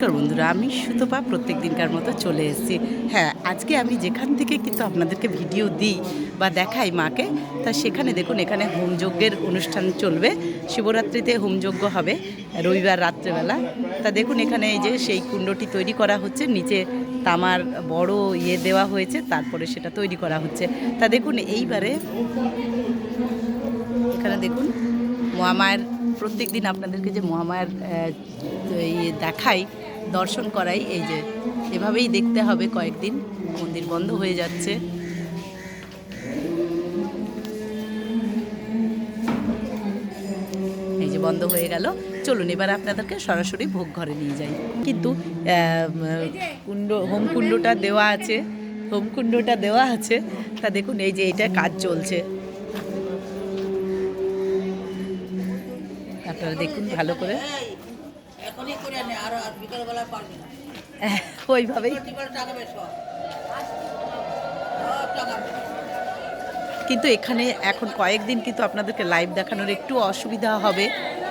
নমস্কার বন্ধুরা, আমি সুতপা প্রত্যেক দিনকার মতো চলে এসেছি। হ্যাঁ, আজকে আমি যেখান থেকে কিন্তু আপনাদেরকে ভিডিও দিই বা দেখাই মাকে, তা সেখানে দেখুন এখানে হোমযজ্ঞের অনুষ্ঠান চলবে। শিবরাত্রিতে হোমযজ্ঞ হবে রবিবার রাত্রেবেলা। তা দেখুন এখানে এই যে সেই কুণ্ডটি তৈরি করা হচ্ছে, নিচে তামার বড় দেওয়া হয়েছে, তারপরে সেটা তৈরি করা হচ্ছে। তা দেখুন এইবারে এখানে দেখুন মহামায়ার প্রত্যেক দিন আপনাদেরকে যে মহামায়ার দেখাই, দর্শন করাই, এই যে এভাবেই দেখতে হবে। কয়েকদিন মন্দির বন্ধ হয়ে যাচ্ছে। এই যে বন্ধ হয়ে গেল। চলুন এবার আপনাদেরকে সরাসরি ভোগ ঘরে নিয়ে যাই। কিন্তু হোমকুণ্ডটা দেওয়া আছে, হোমকুণ্ডটা দেওয়া আছে। তা দেখুন এই যে এটা কাজ চলছে, আপনারা দেখুন ভালো করে। ওইভাবেই কিন্তু এখানে এখন কয়েকদিন কিন্তু আপনাদেরকে লাইভ দেখানোর একটু অসুবিধা হবে,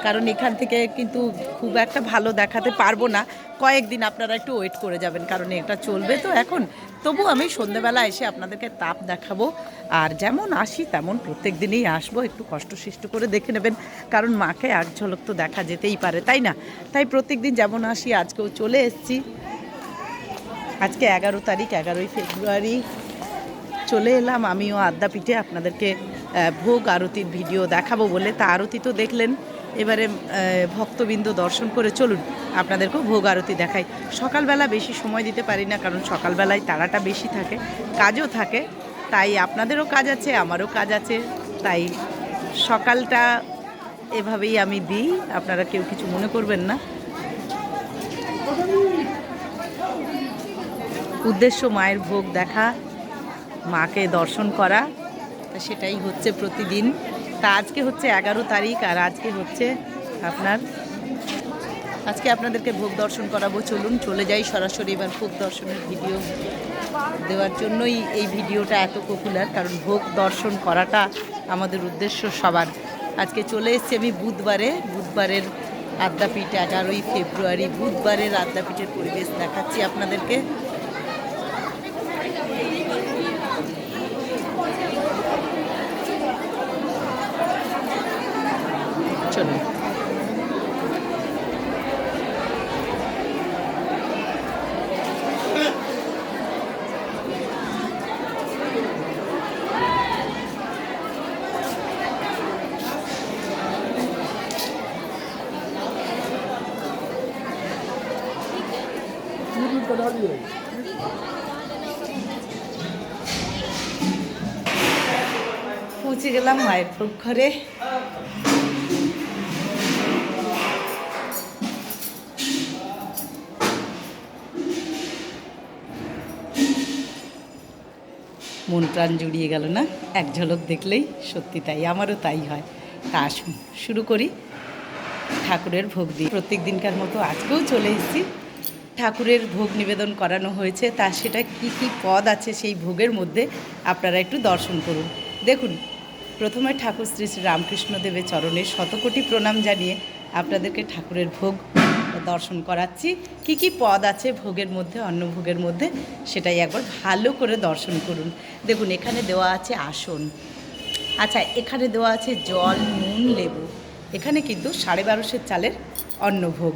কারণ এখান থেকে কিন্তু খুব একটা ভালো দেখাতে পারবো না। কয়েকদিন আপনারা একটু ওয়েট করে যাবেন, কারণ এটা চলবে তো এখন। তবু আমি সন্ধ্যেবেলা এসে আপনাদেরকে তাপ দেখাবো, আর যেমন আসি তেমন প্রত্যেক দিনই আসবো। একটু কষ্ট করে দেখে নেবেন, কারণ মাকে এক ঝলক তো দেখা যেতেই পারে, তাই না? তাই প্রত্যেক দিন যেমন আসি আজকেও চলে এসেছি। আজকে 11 তারিখ, 11ই ফেব্রুয়ারি চলে এলাম আমিও আদ্যাপীঠে আপনাদেরকে ভোগ আরতির ভিডিও দেখাবো বলে। তা আরতি তো দেখলেন, এবারে ভক্তবৃন্দ দর্শন করে চলুন আপনাদেরকেও ভোগ আরতি দেখাই। সকালবেলা বেশি সময় দিতে পারি না, কারণ সকালবেলায় তাড়াটা বেশি থাকে, কাজও থাকে। তাই আপনাদেরও কাজ আছে, আমারও কাজ আছে, তাই সকালটা এভাবেই আমি দিই। আপনারা কেউ কিছু মনে করবেন না। উদ্দেশ্য মায়ের ভোগ দেখা, মাকে দর্শন করা, তা সেটাই হচ্ছে প্রতিদিন। তা আজকে হচ্ছে 11 তারিখ, আর আজকে হচ্ছে আজকে আপনাদেরকে ভোগ দর্শন করাবো। চলুন চলে যাই সরাসরি এবার ভোগ দর্শনের ভিডিও দেওয়ার জন্যই এই ভিডিওটা এত পপুলার, কারণ ভোগ দর্শন করাটা আমাদের উদ্দেশ্য সবার। আজকে চলে এসেছি আমি বুধবারের আদ্যাপীঠ, 11ই ফেব্রুয়ারি বুধবারের আদ্যাপীঠের পরিবেশ দেখাচ্ছি আপনাদেরকে। চলুন পৌঁছে গেলাম মায়ের ভোগ ঘরে। মন প্রাণ জুড়িয়ে গেল না এক ঝলক দেখলেই? সত্যি তাই, আমারও তাই হয়। তা আসুন শুরু করি ঠাকুরের ভোগ দিয়ে। প্রত্যেক দিনকার মতো আজকেও চলে এসেছি। ঠাকুরের ভোগ নিবেদন করানো হয়েছে, তা সেটা কি কি পদ আছে সেই ভোগের মধ্যে আপনারা একটু দর্শন করুন। দেখুন, প্রথমে ঠাকুর শ্রী শ্রী রামকৃষ্ণদেবের চরণে শতকোটি প্রণাম জানিয়ে আপনাদেরকে ঠাকুরের ভোগ দর্শন করাচ্ছি। কি কি পদ আছে ভোগের মধ্যে, অন্নভোগের মধ্যে, সেটাই একবার ভালো করে দর্শন করুন। দেখুন এখানে দেওয়া আছে আসন, আচ্ছা এখানে দেওয়া আছে জল, নুন, লেবু। এখানে কিন্তু 1250 চালের অন্নভোগ,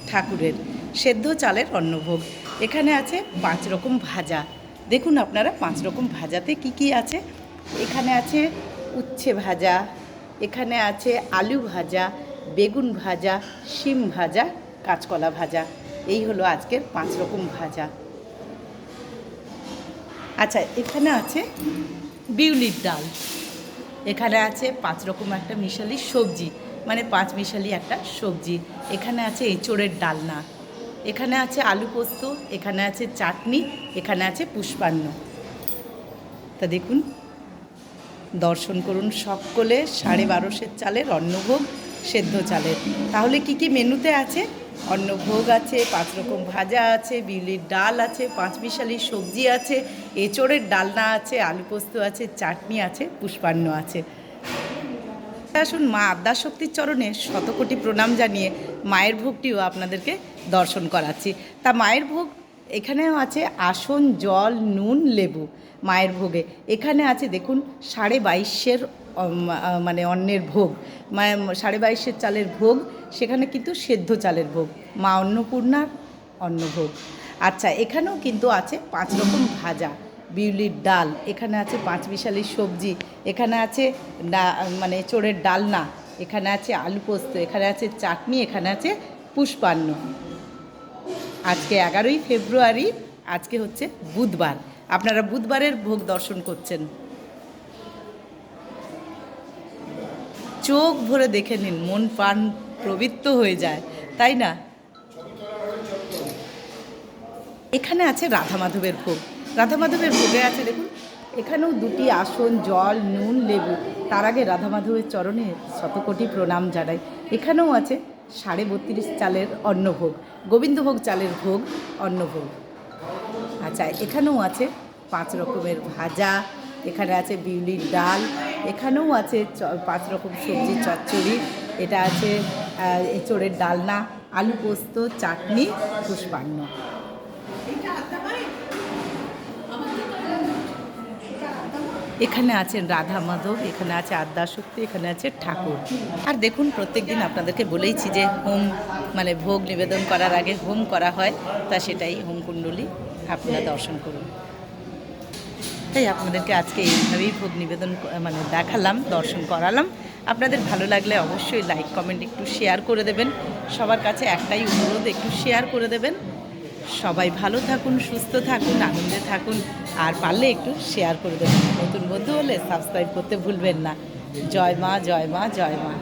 ঠাকুরের সেদ্ধ চালের অন্নভোগ। এখানে আছে 5 রকম ভাজা। দেখুন আপনারা 5 রকম ভাজাতে কি কি আছে। এখানে আছে উচ্ছে ভাজা, এখানে আছে আলু ভাজা, বেগুন ভাজা, শিম ভাজা, কাঁচকলা ভাজা। এই হলো আজকের 5 রকম ভাজা। আচ্ছা এখানে আছে বিউলির ডাল, এখানে আছে 5 রকম একটা মিশালি সবজি, মানে 5 মিশালি একটা সবজি। এখানে আছে এঁচোড়ের ডালনা, এখানে আছে আলু পোস্ত, এখানে আছে চাটনি, এখানে আছে পুষ্পান্ন। তা দেখুন দর্শন করুন সকলে 1250 চালের অন্নভোগ, সেদ্ধ চালের। তাহলে কি কি মেনুতে আছে? অন্নভোগ আছে, 5 রকম ভাজা আছে, বিউলির ডাল আছে, 5 মিশালি সবজি আছে, এঁচোড়ের ডালনা আছে, আলু পোস্ত আছে, চাটনি আছে, পুষ্পান্ন আছে। আসুন মা আদ্যাশক্তির চরণে শতকোটি প্রণাম জানিয়ে মায়ের ভোগটিও আপনাদেরকে দর্শন করাচ্ছি। তা মায়ের ভোগ এখানেও আছে আসন, জল, নুন, লেবু মায়ের ভোগে। এখানে আছে দেখুন 22.5 মানে অন্নের ভোগ, 22.5 চালের ভোগ। সেখানে কিন্তু সেদ্ধ চালের ভোগ, মা অন্নপূর্ণার অন্নভোগ। আচ্ছা, এখানেও কিন্তু আছে 5 রকম ভাজা, বিউলির ডাল, এখানে আছে 5 মিশালি সবজি, এখানে আছে মানে চোরের ডালনা, এখানে আছে আলু পোস্ত, এখানে আছে চাটনি, এখানে আছে পুষ্পান্ন। আজকে 11ই ফেব্রুয়ারি, আজকে হচ্ছে বুধবার। আপনারা বুধবারের ভোগ দর্শন করছেন। চোখ ভরে দেখে নিন, মন প্রাণ প্রবৃত্ত হয়ে যায়, তাই না? এখানে আছে রাধা মাধবের ভোগ। রাধা মাধবের ভোগে আছে দেখুন, এখানেও 2টি আসন, জল, নুন, লেবু। তার আগে রাধা মাধবের চরণে শতকোটি প্রণাম জানাই। এখানেও আছে 32.5 চালের অন্নভোগ, গোবিন্দভোগ চালের ভোগ, অন্নভোগ। আচ্ছা, এখানেও আছে 5 রকমের ভাজা, এখানে আছে বিউলির ডাল, এখানেও আছে 5 রকম সবজি চচ্চড়ি, এটা আছে এঁচোড়ের ডালনা, আলু পোস্ত, চাটনি, পুষ্পান্ন। এখানে আছেন রাধা মাধব, এখানে আছে আদ্যাশক্তি, এখানে আছে ঠাকুর। আর দেখুন, প্রত্যেক দিন আপনাদেরকে বলেইছি যে হোম মানে ভোগ নিবেদন করার আগে হোম করা হয়, তা সেটাই হোম কুণ্ডলী আপনারা দর্শন করুন। তাই আপনাদেরকে আজকে এইভাবেই ভোগ নিবেদন মানে দেখালাম, দর্শন করালাম। আপনাদের ভালো লাগলে অবশ্যই লাইক, কমেন্ট, একটু শেয়ার করে দেবেন। সবার কাছে একটাই অনুরোধ, একটু শেয়ার করে দেবেন। সবাই ভালো থাকুন, সুস্থ থাকুন, আনন্দে থাকুন, আর পারলে একটু শেয়ার করে দেবেন। নতুন বন্ধু হলে সাবস্ক্রাইব করতে ভুলবেন না। জয় মা, জয় মা, জয় মা।